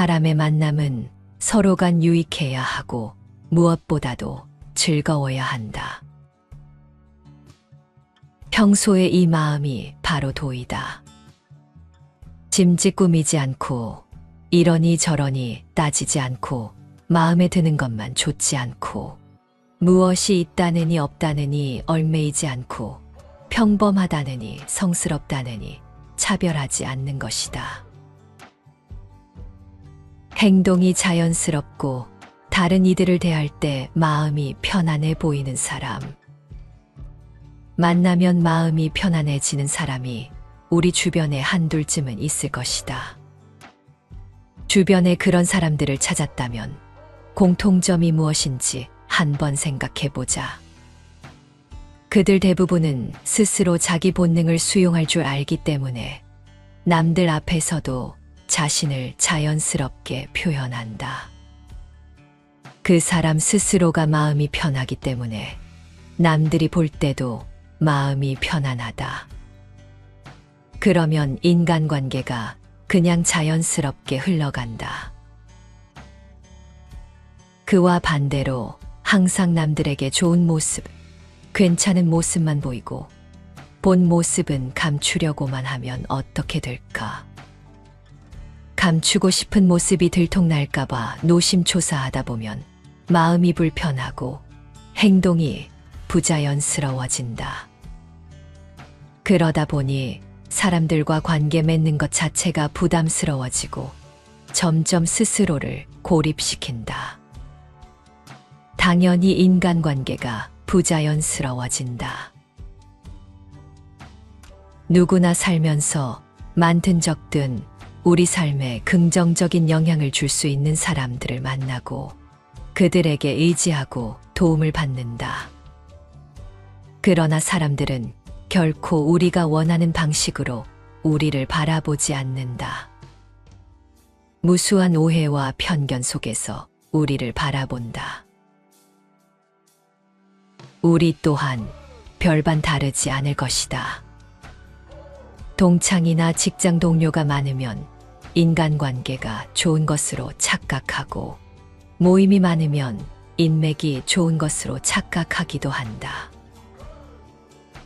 사람의 만남은 서로 간 유익해야 하고 무엇보다도 즐거워야 한다. 평소에 이 마음이 바로 도이다. 짐짓 꾸미지 않고 이러니 저러니 따지지 않고 마음에 드는 것만 좇지 않고 무엇이 있다느니 없다느니 얽매이지 않고 평범하다느니 성스럽다느니 차별하지 않는 것이다. 행동이 자연스럽고 다른 이들을 대할 때 마음이 편안해 보이는 사람. 만나면 마음이 편안해지는 사람이 우리 주변에 한둘쯤은 있을 것이다. 주변에 그런 사람들을 찾았다면 공통점이 무엇인지 한번 생각해보자. 그들 대부분은 스스로 자기 본능을 수용할 줄 알기 때문에 남들 앞에서도 자신을 자연스럽게 표현한다. 그 사람 스스로가 마음이 편하기 때문에 남들이 볼 때도 마음이 편안하다. 그러면 인간관계가 그냥 자연스럽게 흘러간다. 그와 반대로 항상 남들에게 좋은 모습, 괜찮은 모습만 보이고 본 모습은 감추려고만 하면 어떻게 될까? 감추고 싶은 모습이 들통날까봐 노심초사하다 보면 마음이 불편하고 행동이 부자연스러워진다. 그러다 보니 사람들과 관계 맺는 것 자체가 부담스러워지고 점점 스스로를 고립시킨다. 당연히 인간관계가 부자연스러워진다. 누구나 살면서 많든 적든 우리 삶에 긍정적인 영향을 줄 수 있는 사람들을 만나고 그들에게 의지하고 도움을 받는다. 그러나 사람들은 결코 우리가 원하는 방식으로 우리를 바라보지 않는다. 무수한 오해와 편견 속에서 우리를 바라본다. 우리 또한 별반 다르지 않을 것이다. 동창이나 직장 동료가 많으면 인간관계가 좋은 것으로 착각하고 모임이 많으면 인맥이 좋은 것으로 착각하기도 한다.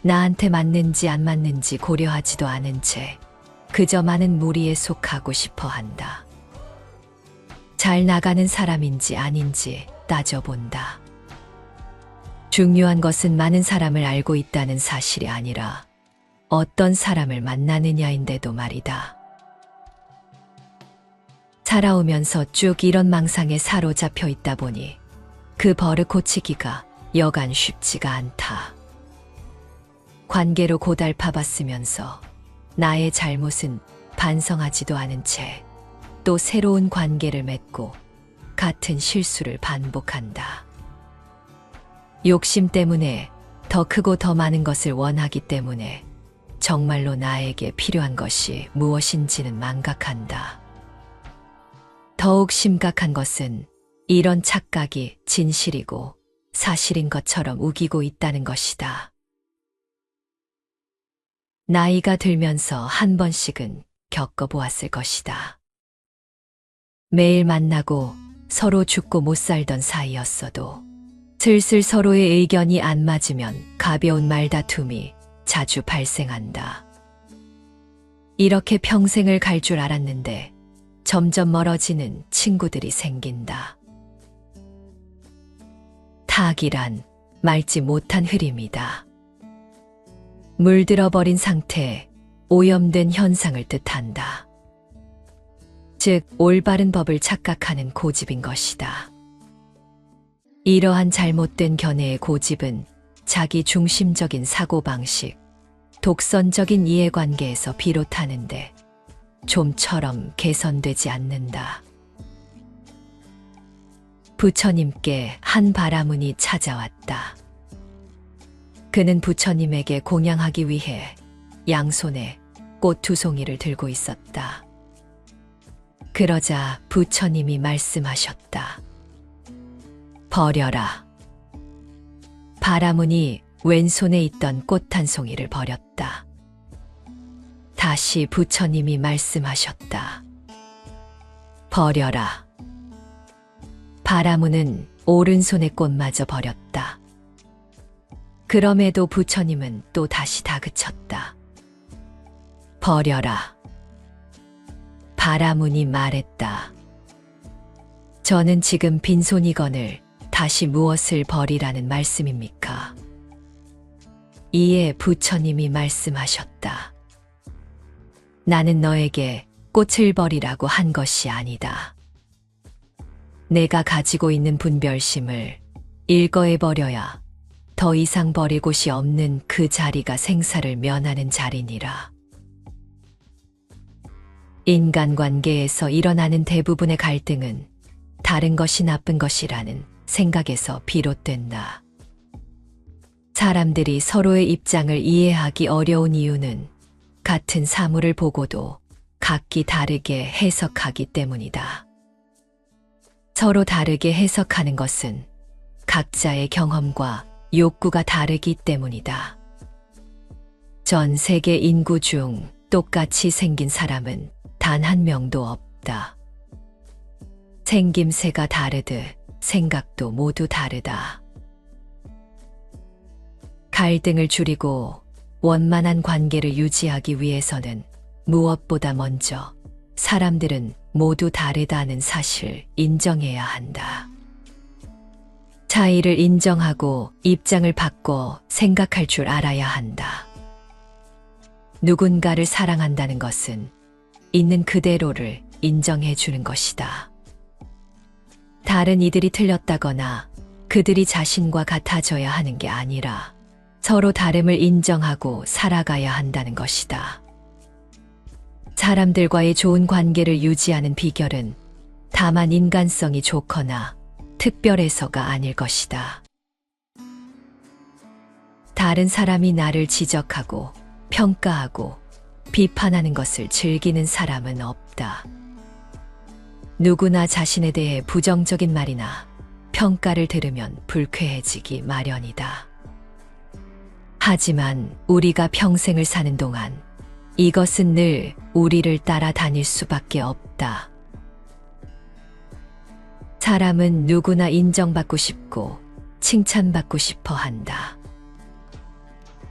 나한테 맞는지 안 맞는지 고려하지도 않은 채 그저 많은 무리에 속하고 싶어 한다. 잘 나가는 사람인지 아닌지 따져본다. 중요한 것은 많은 사람을 알고 있다는 사실이 아니라 어떤 사람을 만나느냐인데도 말이다. 살아오면서 쭉 이런 망상에 사로잡혀 있다 보니 그 버릇 고치기가 여간 쉽지가 않다. 관계로 고달파봤으면서 나의 잘못은 반성하지도 않은 채 또 새로운 관계를 맺고 같은 실수를 반복한다. 욕심 때문에 더 크고 더 많은 것을 원하기 때문에 정말로 나에게 필요한 것이 무엇인지는 망각한다. 더욱 심각한 것은 이런 착각이 진실이고 사실인 것처럼 우기고 있다는 것이다. 나이가 들면서 한 번씩은 겪어보았을 것이다. 매일 만나고 서로 죽고 못 살던 사이였어도 슬슬 서로의 의견이 안 맞으면 가벼운 말다툼이 자주 발생한다. 이렇게 평생을 갈 줄 알았는데 점점 멀어지는 친구들이 생긴다. 타악이란 맑지 못한 흐림이다. 물들어버린 상태, 오염된 현상을 뜻한다. 즉, 올바른 법을 착각하는 고집인 것이다. 이러한 잘못된 견해의 고집은 자기 중심적인 사고방식, 독선적인 이해관계에서 비롯하는데 좀처럼 개선되지 않는다. 부처님께 한 바라문이 찾아왔다. 그는 부처님에게 공양하기 위해 양손에 꽃 2송이를 들고 있었다. 그러자 부처님이 말씀하셨다. 버려라. 바라문이 왼손에 있던 꽃 1송이를 버렸다. 다시 부처님이 말씀하셨다. 버려라. 바라무는 오른손의 꽃마저 버렸다. 그럼에도 부처님은 또 다시 다그쳤다. 버려라. 바라문이 말했다. 저는 지금 빈손이거늘 다시 무엇을 버리라는 말씀입니까? 이에 부처님이 말씀하셨다. 나는 너에게 꽃을 버리라고 한 것이 아니다. 내가 가지고 있는 분별심을 일거에 버려야 더 이상 버릴 곳이 없는 그 자리가 생사를 면하는 자리니라. 인간관계에서 일어나는 대부분의 갈등은 다른 것이 나쁜 것이라는 생각에서 비롯된다. 사람들이 서로의 입장을 이해하기 어려운 이유는 같은 사물을 보고도 각기 다르게 해석하기 때문이다. 서로 다르게 해석하는 것은 각자의 경험과 욕구가 다르기 때문이다. 전 세계 인구 중 똑같이 생긴 사람은 단 한 명도 없다. 생김새가 다르듯 생각도 모두 다르다. 갈등을 줄이고 원만한 관계를 유지하기 위해서는 무엇보다 먼저 사람들은 모두 다르다는 사실을 인정해야 한다. 차이를 인정하고 입장을 바꿔 생각할 줄 알아야 한다. 누군가를 사랑한다는 것은 있는 그대로를 인정해 주는 것이다. 다른 이들이 틀렸다거나 그들이 자신과 같아져야 하는 게 아니라 서로 다름을 인정하고 살아가야 한다는 것이다. 사람들과의 좋은 관계를 유지하는 비결은 다만 인간성이 좋거나 특별해서가 아닐 것이다. 다른 사람이 나를 지적하고 평가하고 비판하는 것을 즐기는 사람은 없다. 누구나 자신에 대해 부정적인 말이나 평가를 들으면 불쾌해지기 마련이다. 하지만 우리가 평생을 사는 동안 이것은 늘 우리를 따라다닐 수밖에 없다. 사람은 누구나 인정받고 싶고 칭찬받고 싶어 한다.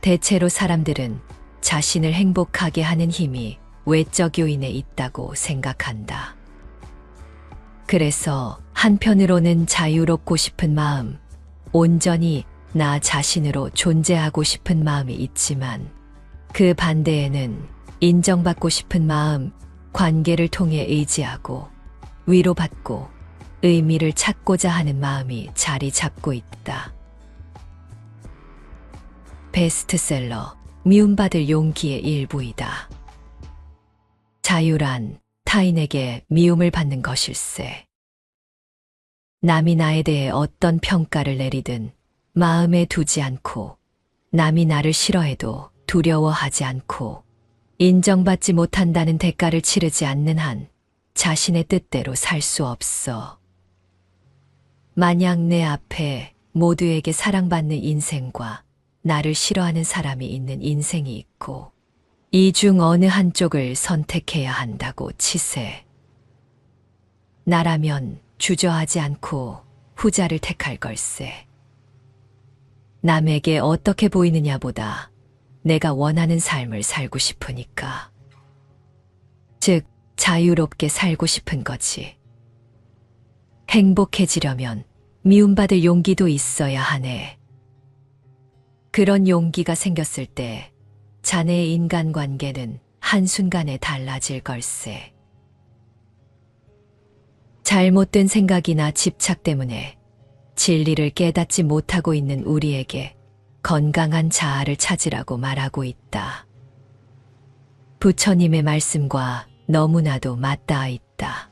대체로 사람들은 자신을 행복하게 하는 힘이 외적 요인에 있다고 생각한다. 그래서 한편으로는 자유롭고 싶은 마음, 온전히 나 자신으로 존재하고 싶은 마음이 있지만 그 반대에는 인정받고 싶은 마음, 관계를 통해 의지하고 위로받고 의미를 찾고자 하는 마음이 자리 잡고 있다. 베스트셀러 미움받을 용기의 일부이다. 자유란 타인에게 미움을 받는 것일세. 남이 나에 대해 어떤 평가를 내리든 마음에 두지 않고 남이 나를 싫어해도 두려워하지 않고 인정받지 못한다는 대가를 치르지 않는 한 자신의 뜻대로 살 수 없어. 만약 내 앞에 모두에게 사랑받는 인생과 나를 싫어하는 사람이 있는 인생이 있고 이 중 어느 한쪽을 선택해야 한다고 치세. 나라면 주저하지 않고 후자를 택할 걸세. 남에게 어떻게 보이느냐보다 내가 원하는 삶을 살고 싶으니까. 즉, 자유롭게 살고 싶은 거지. 행복해지려면 미움받을 용기도 있어야 하네. 그런 용기가 생겼을 때 자네의 인간관계는 한순간에 달라질 걸세. 잘못된 생각이나 집착 때문에 진리를 깨닫지 못하고 있는 우리에게 건강한 자아를 찾으라고 말하고 있다. 부처님의 말씀과 너무나도 맞닿아 있다.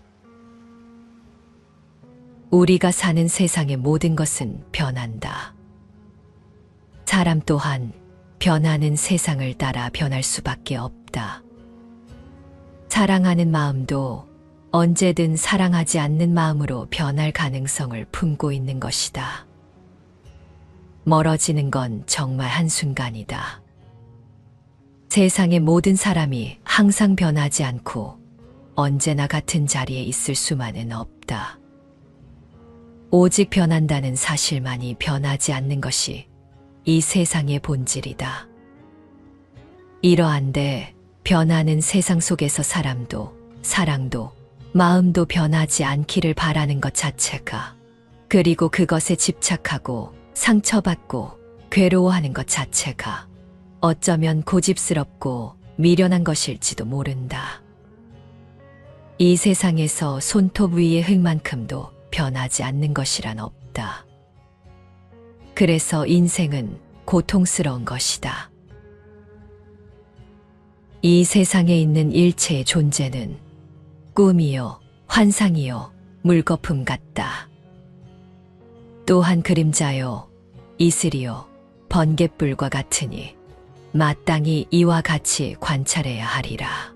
우리가 사는 세상의 모든 것은 변한다. 사람 또한 변하는 세상을 따라 변할 수밖에 없다. 사랑하는 마음도 언제든 사랑하지 않는 마음으로 변할 가능성을 품고 있는 것이다. 멀어지는 건 정말 한순간이다. 세상의 모든 사람이 항상 변하지 않고 언제나 같은 자리에 있을 수만은 없다. 오직 변한다는 사실만이 변하지 않는 것이 이 세상의 본질이다. 이러한데 변하는 세상 속에서 사람도, 사랑도, 마음도 변하지 않기를 바라는 것 자체가, 그리고 그것에 집착하고 상처받고 괴로워하는 것 자체가 어쩌면 고집스럽고 미련한 것일지도 모른다. 이 세상에서 손톱 위의 흙만큼도 변하지 않는 것이란 없다. 그래서 인생은 고통스러운 것이다. 이 세상에 있는 일체의 존재는 꿈이요, 환상이요, 물거품 같다. 또한 그림자요, 이슬이요, 번갯불과 같으니 마땅히 이와 같이 관찰해야 하리라.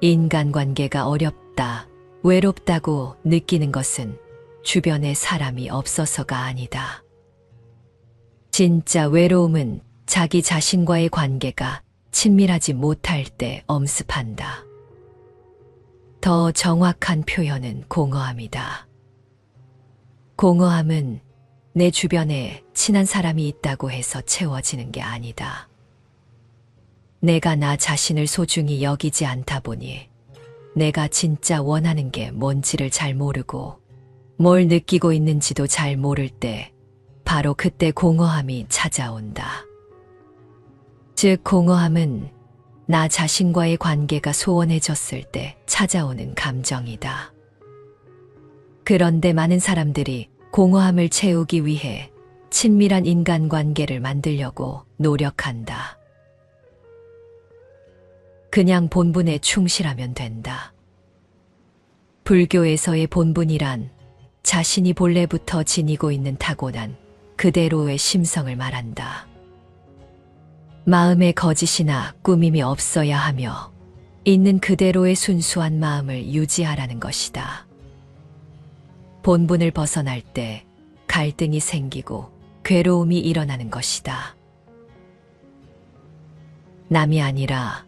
인간관계가 어렵다, 외롭다고 느끼는 것은 주변에 사람이 없어서가 아니다. 진짜 외로움은 자기 자신과의 관계가 친밀하지 못할 때 엄습한다. 더 정확한 표현은 공허함이다. 공허함은 내 주변에 친한 사람이 있다고 해서 채워지는 게 아니다. 내가 나 자신을 소중히 여기지 않다 보니 내가 진짜 원하는 게 뭔지를 잘 모르고 뭘 느끼고 있는지도 잘 모를 때 바로 그때 공허함이 찾아온다. 즉 공허함은 나 자신과의 관계가 소원해졌을 때 찾아오는 감정이다. 그런데 많은 사람들이 공허함을 채우기 위해 친밀한 인간관계를 만들려고 노력한다. 그냥 본분에 충실하면 된다. 불교에서의 본분이란 자신이 본래부터 지니고 있는 타고난 그대로의 심성을 말한다. 마음에 거짓이나 꾸밈이 없어야 하며 있는 그대로의 순수한 마음을 유지하라는 것이다. 본분을 벗어날 때 갈등이 생기고 괴로움이 일어나는 것이다. 남이 아니라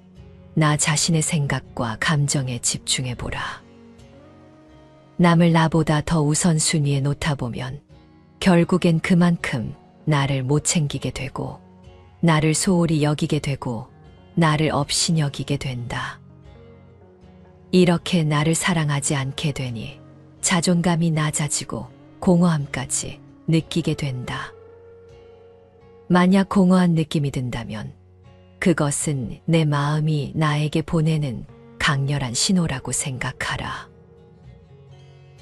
나 자신의 생각과 감정에 집중해보라. 남을 나보다 더 우선순위에 놓다 보면 결국엔 그만큼 나를 못 챙기게 되고 나를 소홀히 여기게 되고 나를 업신 여기게 된다. 이렇게 나를 사랑하지 않게 되니 자존감이 낮아지고 공허함까지 느끼게 된다. 만약 공허한 느낌이 든다면 그것은 내 마음이 나에게 보내는 강렬한 신호라고 생각하라.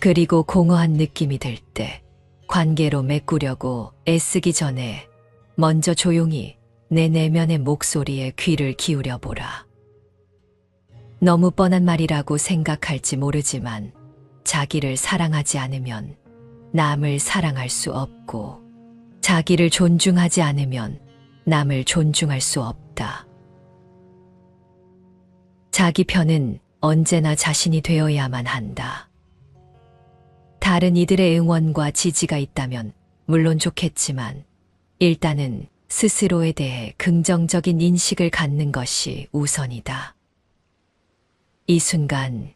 그리고 공허한 느낌이 들 때 관계로 메꾸려고 애쓰기 전에 먼저 조용히 내 내면의 목소리에 귀를 기울여 보라. 너무 뻔한 말이라고 생각할지 모르지만 자기를 사랑하지 않으면 남을 사랑할 수 없고 자기를 존중하지 않으면 남을 존중할 수 없다. 자기 편은 언제나 자신이 되어야만 한다. 다른 이들의 응원과 지지가 있다면 물론 좋겠지만 일단은 스스로에 대해 긍정적인 인식을 갖는 것이 우선이다. 이 순간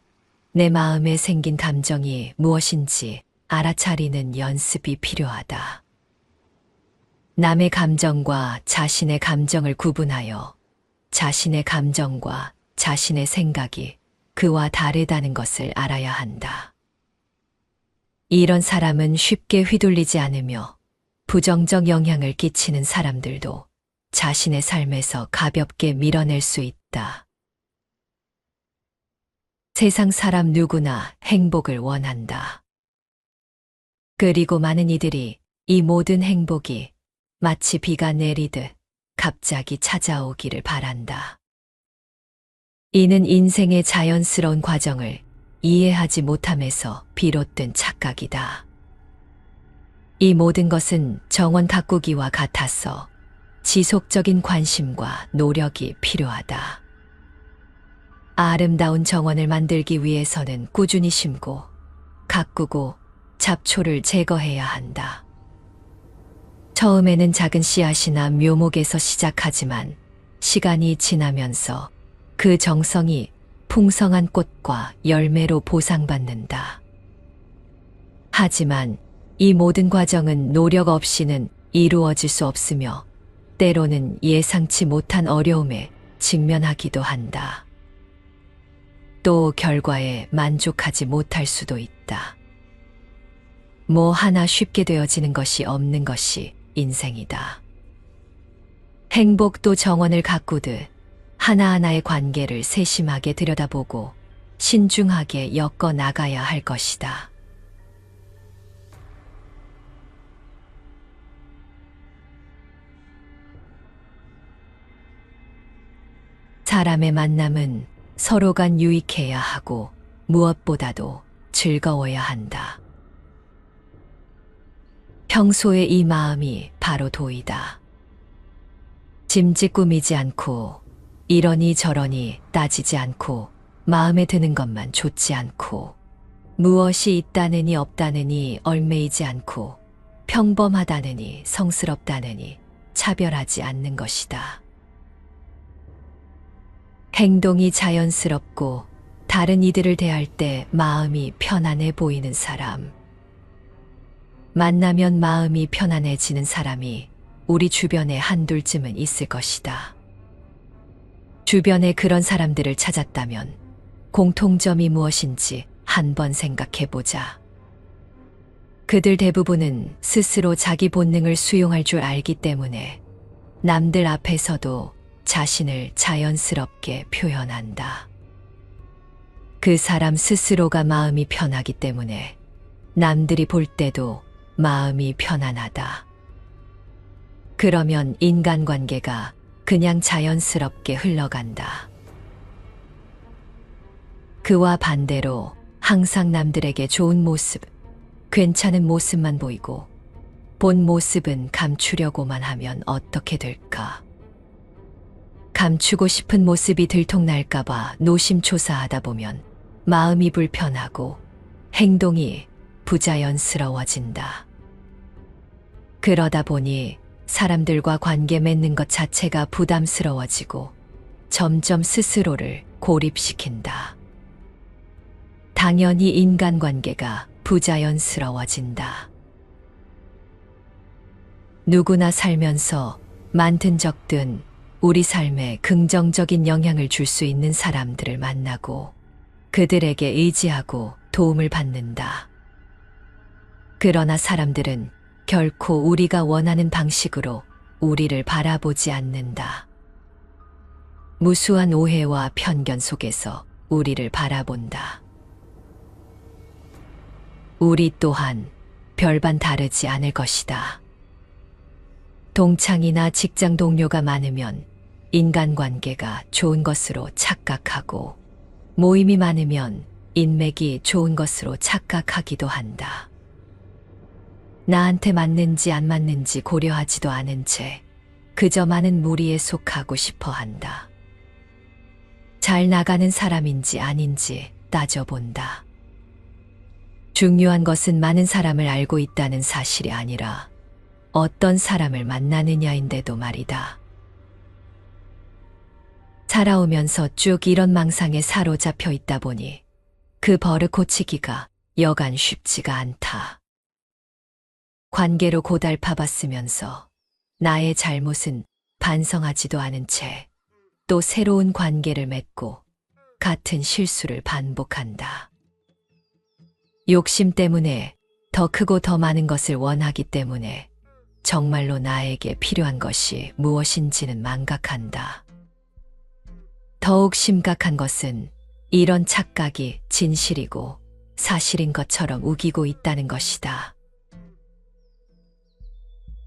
내 마음에 생긴 감정이 무엇인지 알아차리는 연습이 필요하다. 남의 감정과 자신의 감정을 구분하여 자신의 감정과 자신의 생각이 그와 다르다는 것을 알아야 한다. 이런 사람은 쉽게 휘둘리지 않으며 부정적 영향을 끼치는 사람들도 자신의 삶에서 가볍게 밀어낼 수 있다. 세상 사람 누구나 행복을 원한다. 그리고 많은 이들이 이 모든 행복이 마치 비가 내리듯 갑자기 찾아오기를 바란다. 이는 인생의 자연스러운 과정을 이해하지 못함에서 비롯된 착각이다. 이 모든 것은 정원 가꾸기와 같아서 지속적인 관심과 노력이 필요하다. 아름다운 정원을 만들기 위해서는 꾸준히 심고 가꾸고 잡초를 제거해야 한다. 처음에는 작은 씨앗이나 묘목에서 시작하지만 시간이 지나면서 그 정성이 풍성한 꽃과 열매로 보상받는다. 하지만 이 모든 과정은 노력 없이는 이루어질 수 없으며 때로는 예상치 못한 어려움에 직면하기도 한다. 또 결과에 만족하지 못할 수도 있다. 뭐 하나 쉽게 되어지는 것이 없는 것이 인생이다. 행복도 정원을 가꾸듯 하나하나의 관계를 세심하게 들여다보고 신중하게 엮어 나가야 할 것이다. 사람의 만남은 서로 간 유익해야 하고 무엇보다도 즐거워야 한다. 평소에 이 마음이 바로 도이다. 짐짓 꾸미지 않고 이러니 저러니 따지지 않고 마음에 드는 것만 좋지 않고 무엇이 있다느니 없다느니 얽매이지 않고 평범하다느니 성스럽다느니 차별하지 않는 것이다. 행동이 자연스럽고 다른 이들을 대할 때 마음이 편안해 보이는 사람. 만나면 마음이 편안해지는 사람이 우리 주변에 한둘쯤은 있을 것이다. 주변에 그런 사람들을 찾았다면 공통점이 무엇인지 한번 생각해보자. 그들 대부분은 스스로 자기 본능을 수용할 줄 알기 때문에 남들 앞에서도 자신을 자연스럽게 표현한다. 그 사람 스스로가 마음이 편하기 때문에 남들이 볼 때도 마음이 편안하다. 그러면 인간관계가 그냥 자연스럽게 흘러간다. 그와 반대로 항상 남들에게 좋은 모습, 괜찮은 모습만 보이고 본 모습은 감추려고만 하면 어떻게 될까? 감추고 싶은 모습이 들통날까봐 노심초사하다 보면 마음이 불편하고 행동이 부자연스러워진다. 그러다 보니 사람들과 관계 맺는 것 자체가 부담스러워지고 점점 스스로를 고립시킨다. 당연히 인간관계가 부자연스러워진다. 누구나 살면서 많든 적든 우리 삶에 긍정적인 영향을 줄 수 있는 사람들을 만나고 그들에게 의지하고 도움을 받는다. 그러나 사람들은 결코 우리가 원하는 방식으로 우리를 바라보지 않는다. 무수한 오해와 편견 속에서 우리를 바라본다. 우리 또한 별반 다르지 않을 것이다. 동창이나 직장 동료가 많으면 인간관계가 좋은 것으로 착각하고 모임이 많으면 인맥이 좋은 것으로 착각하기도 한다. 나한테 맞는지 안 맞는지 고려하지도 않은 채 그저 많은 무리에 속하고 싶어 한다. 잘 나가는 사람인지 아닌지 따져본다. 중요한 것은 많은 사람을 알고 있다는 사실이 아니라 어떤 사람을 만나느냐인데도 말이다. 살아오면서 쭉 이런 망상에 사로잡혀 있다 보니 그 버릇 고치기가 여간 쉽지가 않다. 관계로 고달파봤으면서 나의 잘못은 반성하지도 않은 채 또 새로운 관계를 맺고 같은 실수를 반복한다. 욕심 때문에 더 크고 더 많은 것을 원하기 때문에 정말로 나에게 필요한 것이 무엇인지는 망각한다. 더욱 심각한 것은 이런 착각이 진실이고 사실인 것처럼 우기고 있다는 것이다.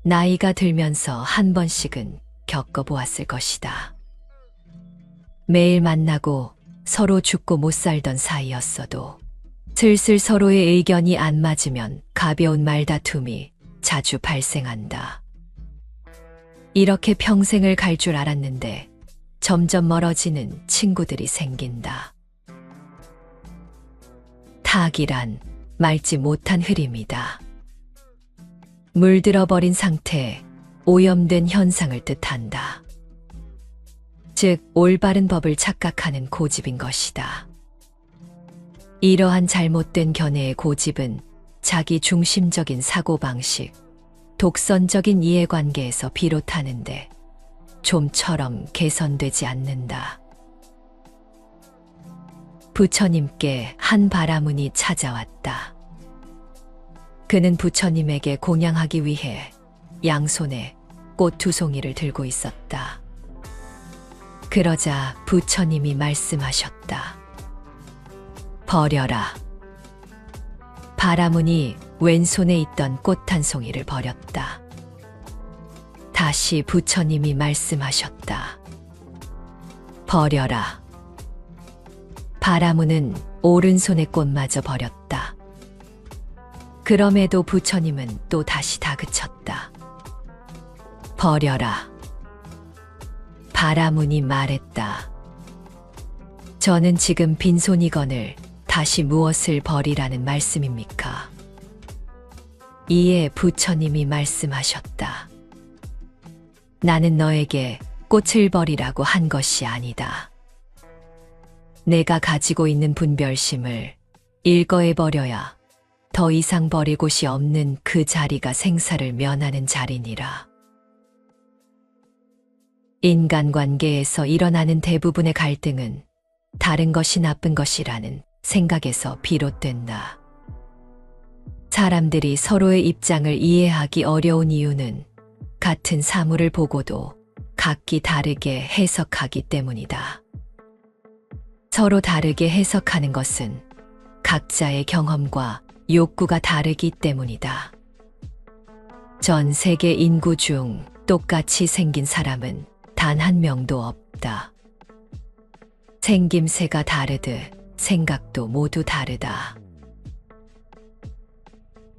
나이가 들면서 한 번씩은 겪어보았을 것이다. 매일 만나고 서로 죽고 못 살던 사이였어도 슬슬 서로의 의견이 안 맞으면 가벼운 말다툼이 자주 발생한다. 이렇게 평생을 갈 줄 알았는데 점점 멀어지는 친구들이 생긴다. 타악이란 맑지 못한 흐림이다. 물들어버린 상태, 오염된 현상을 뜻한다. 즉 올바른 법을 착각하는 고집인 것이다. 이러한 잘못된 견해의 고집은 자기 중심적인 사고방식, 독선적인 이해관계에서 비롯하는데 좀처럼 개선되지 않는다. 부처님께 한 바라문이 찾아왔다. 그는 부처님에게 공양하기 위해 양손에 꽃 2송이를 들고 있었다. 그러자 부처님이 말씀하셨다. 버려라. 바라문이 왼손에 있던 꽃 1송이를 버렸다. 다시 부처님이 말씀하셨다. 버려라. 바라문은 오른손의 꽃마저 버렸다. 그럼에도 부처님은 또 다시 다그쳤다. 버려라. 바라문이 말했다. 저는 지금 빈손이거늘 다시 무엇을 버리라는 말씀입니까? 이에 부처님이 말씀하셨다. 나는 너에게 꽃을 버리라고 한 것이 아니다. 내가 가지고 있는 분별심을 일거에 버려야 더 이상 버릴 곳이 없는 그 자리가 생사를 면하는 자리니라. 인간관계에서 일어나는 대부분의 갈등은 다른 것이 나쁜 것이라는 생각에서 비롯된다. 사람들이 서로의 입장을 이해하기 어려운 이유는 같은 사물을 보고도 각기 다르게 해석하기 때문이다. 서로 다르게 해석하는 것은 각자의 경험과 욕구가 다르기 때문이다. 전 세계 인구 중 똑같이 생긴 사람은 단 한 명도 없다. 생김새가 다르듯 생각도 모두 다르다.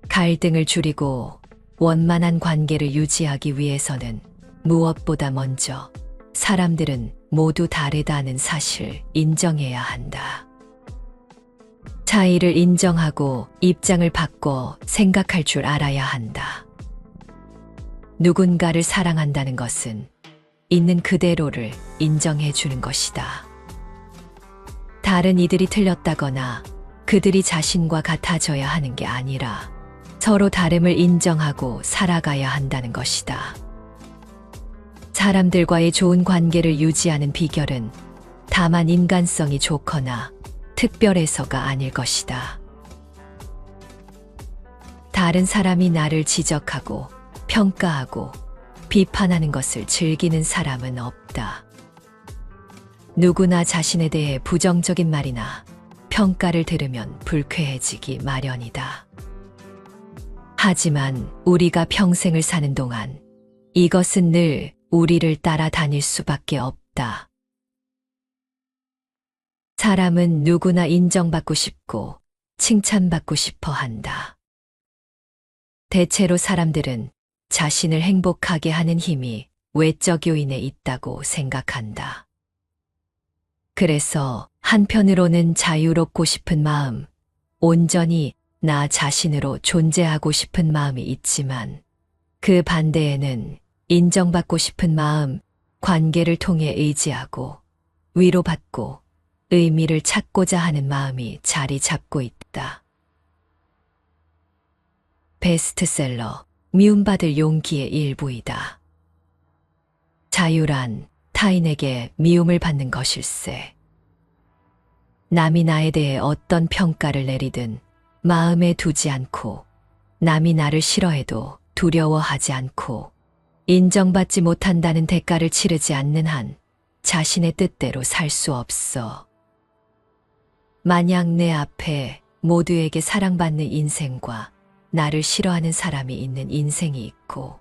갈등을 줄이고 원만한 관계를 유지하기 위해서는 무엇보다 먼저 사람들은 모두 다르다는 사실을 인정해야 한다. 차이를 인정하고 입장을 바꿔 생각할 줄 알아야 한다. 누군가를 사랑한다는 것은 있는 그대로를 인정해 주는 것이다. 다른 이들이 틀렸다거나 그들이 자신과 같아져야 하는 게 아니라 서로 다름을 인정하고 살아가야 한다는 것이다. 사람들과의 좋은 관계를 유지하는 비결은 다만 인간성이 좋거나 특별해서가 아닐 것이다. 다른 사람이 나를 지적하고 평가하고 비판하는 것을 즐기는 사람은 없다. 누구나 자신에 대해 부정적인 말이나 평가를 들으면 불쾌해지기 마련이다. 하지만 우리가 평생을 사는 동안 이것은 늘 우리를 따라다닐 수밖에 없다. 사람은 누구나 인정받고 싶고 칭찬받고 싶어 한다. 대체로 사람들은 자신을 행복하게 하는 힘이 외적 요인에 있다고 생각한다. 그래서 한편으로는 자유롭고 싶은 마음, 온전히 나 자신으로 존재하고 싶은 마음이 있지만 그 반대에는 인정받고 싶은 마음, 관계를 통해 의지하고 위로받고 의미를 찾고자 하는 마음이 자리 잡고 있다. 베스트셀러 미움받을 용기의 일부이다. 자유란 타인에게 미움을 받는 것일세. 남이 나에 대해 어떤 평가를 내리든 마음에 두지 않고 남이 나를 싫어해도 두려워하지 않고 인정받지 못한다는 대가를 치르지 않는 한 자신의 뜻대로 살 수 없어. 만약 내 앞에 모두에게 사랑받는 인생과 나를 싫어하는 사람이 있는 인생이 있고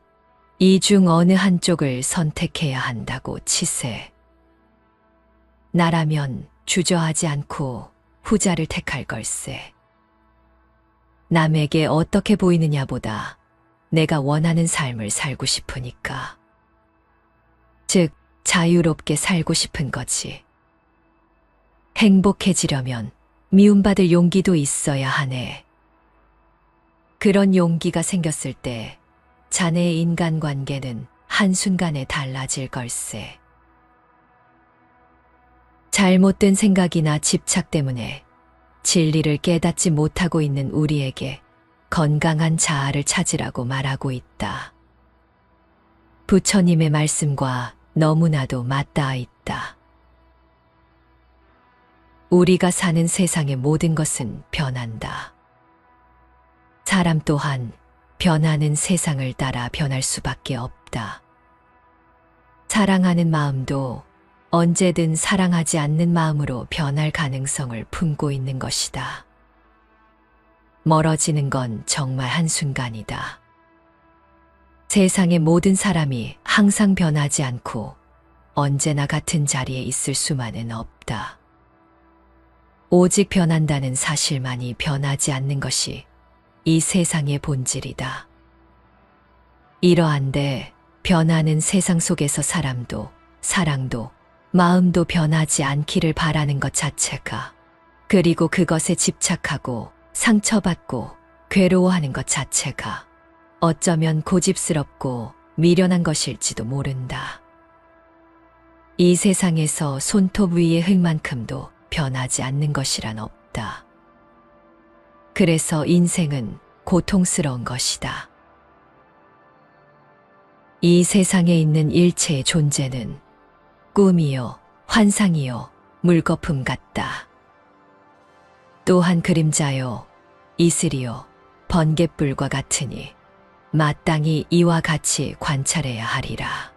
이 중 어느 한쪽을 선택해야 한다고 치세. 나라면 주저하지 않고 후자를 택할 걸세. 남에게 어떻게 보이느냐보다 내가 원하는 삶을 살고 싶으니까. 즉, 자유롭게 살고 싶은 거지. 행복해지려면 미움받을 용기도 있어야 하네. 그런 용기가 생겼을 때 자네의 인간관계는 한순간에 달라질 걸세. 잘못된 생각이나 집착 때문에 진리를 깨닫지 못하고 있는 우리에게 건강한 자아를 찾으라고 말하고 있다. 부처님의 말씀과 너무나도 맞닿아 있다. 우리가 사는 세상의 모든 것은 변한다. 사람 또한 변하는 세상을 따라 변할 수밖에 없다. 사랑하는 마음도 언제든 사랑하지 않는 마음으로 변할 가능성을 품고 있는 것이다. 멀어지는 건 정말 한순간이다. 세상의 모든 사람이 항상 변하지 않고 언제나 같은 자리에 있을 수만은 없다. 오직 변한다는 사실만이 변하지 않는 것이 이 세상의 본질이다. 이러한데 변하는 세상 속에서 사람도 사랑도 마음도 변하지 않기를 바라는 것 자체가, 그리고 그것에 집착하고 상처받고 괴로워하는 것 자체가 어쩌면 고집스럽고 미련한 것일지도 모른다. 이 세상에서 손톱 위의 흙만큼도 변하지 않는 것이란 없다. 그래서 인생은 고통스러운 것이다. 이 세상에 있는 일체의 존재는 꿈이요, 환상이요, 물거품 같다. 또한 그림자요, 이슬이요, 번갯불과 같으니 마땅히 이와 같이 관찰해야 하리라.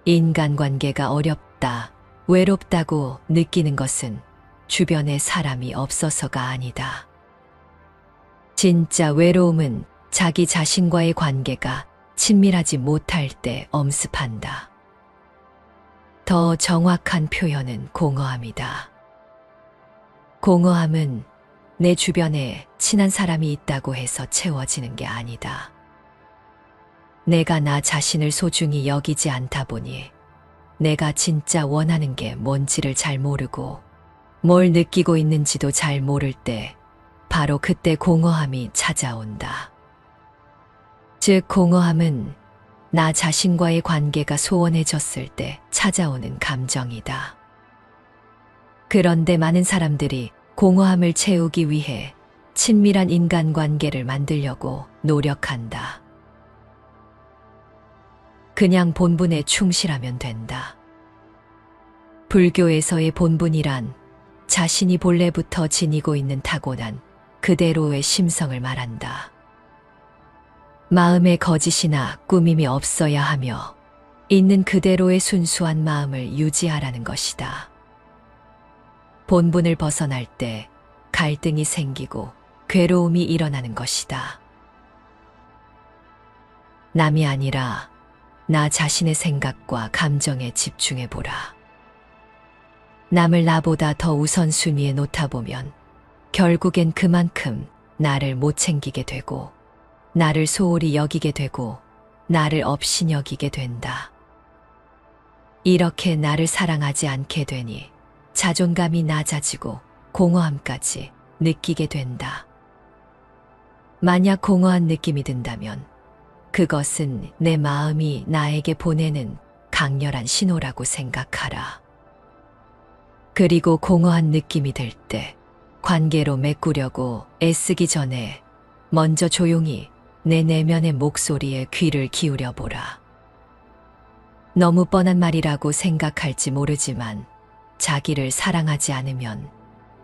인간관계가 어렵다, 외롭다고 느끼는 것은 주변에 사람이 없어서가 아니다. 진짜 외로움은 자기 자신과의 관계가 친밀하지 못할 때 엄습한다. 더 정확한 표현은 공허함이다. 공허함은 내 주변에 친한 사람이 있다고 해서 채워지는 게 아니다. 내가 나 자신을 소중히 여기지 않다 보니 내가 진짜 원하는 게 뭔지를 잘 모르고 뭘 느끼고 있는지도 잘 모를 때 바로 그때 공허함이 찾아온다. 즉 공허함은 나 자신과의 관계가 소원해졌을 때 찾아오는 감정이다. 그런데 많은 사람들이 공허함을 채우기 위해 친밀한 인간관계를 만들려고 노력한다. 그냥 본분에 충실하면 된다. 불교에서의 본분이란 자신이 본래부터 지니고 있는 타고난 그대로의 심성을 말한다. 마음에 거짓이나 꾸밈이 없어야 하며 있는 그대로의 순수한 마음을 유지하라는 것이다. 본분을 벗어날 때 갈등이 생기고 괴로움이 일어나는 것이다. 남이 아니라 나 자신의 생각과 감정에 집중해보라. 남을 나보다 더 우선순위에 놓다 보면 결국엔 그만큼 나를 못 챙기게 되고 나를 소홀히 여기게 되고 나를 업신여기게 된다. 이렇게 나를 사랑하지 않게 되니 자존감이 낮아지고 공허함까지 느끼게 된다. 만약 공허한 느낌이 든다면 그것은 내 마음이 나에게 보내는 강렬한 신호라고 생각하라. 그리고 공허한 느낌이 들 때 관계로 메꾸려고 애쓰기 전에 먼저 조용히 내 내면의 목소리에 귀를 기울여 보라. 너무 뻔한 말이라고 생각할지 모르지만 자기를 사랑하지 않으면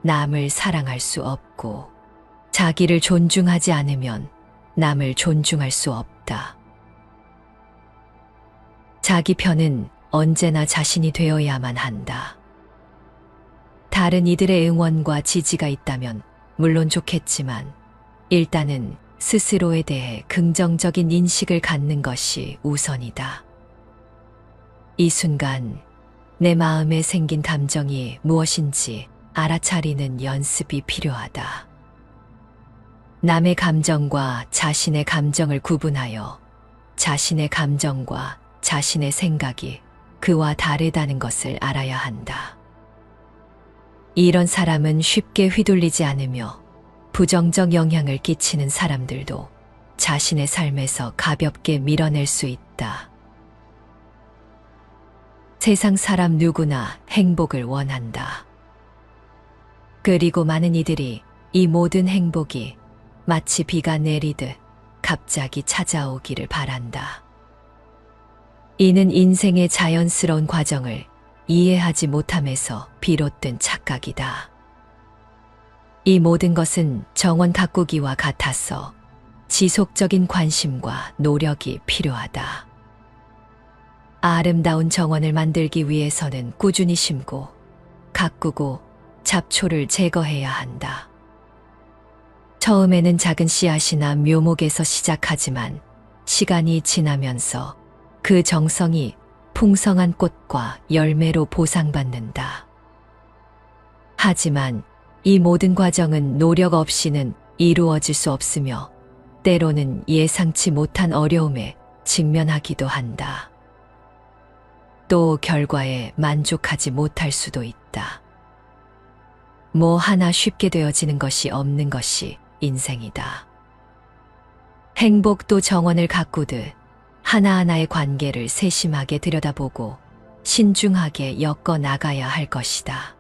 남을 사랑할 수 없고 자기를 존중하지 않으면 남을 존중할 수 없다. 자기 편은 언제나 자신이 되어야만 한다. 다른 이들의 응원과 지지가 있다면 물론 좋겠지만 일단은 스스로에 대해 긍정적인 인식을 갖는 것이 우선이다. 이 순간 내 마음에 생긴 감정이 무엇인지 알아차리는 연습이 필요하다. 남의 감정과 자신의 감정을 구분하여 자신의 감정과 자신의 생각이 그와 다르다는 것을 알아야 한다. 이런 사람은 쉽게 휘둘리지 않으며 부정적 영향을 끼치는 사람들도 자신의 삶에서 가볍게 밀어낼 수 있다. 세상 사람 누구나 행복을 원한다. 그리고 많은 이들이 이 모든 행복이 마치 비가 내리듯 갑자기 찾아오기를 바란다. 이는 인생의 자연스러운 과정을 이해하지 못함에서 비롯된 착각이다. 이 모든 것은 정원 가꾸기와 같아서 지속적인 관심과 노력이 필요하다. 아름다운 정원을 만들기 위해서는 꾸준히 심고 가꾸고 잡초를 제거해야 한다. 처음에는 작은 씨앗이나 묘목에서 시작하지만 시간이 지나면서 그 정성이 풍성한 꽃과 열매로 보상받는다. 하지만 이 모든 과정은 노력 없이는 이루어질 수 없으며 때로는 예상치 못한 어려움에 직면하기도 한다. 또 결과에 만족하지 못할 수도 있다. 뭐 하나 쉽게 되어지는 것이 없는 것이 인생이다. 행복도 정원을 가꾸듯 하나하나의 관계를 세심하게 들여다보고 신중하게 엮어 나가야 할 것이다.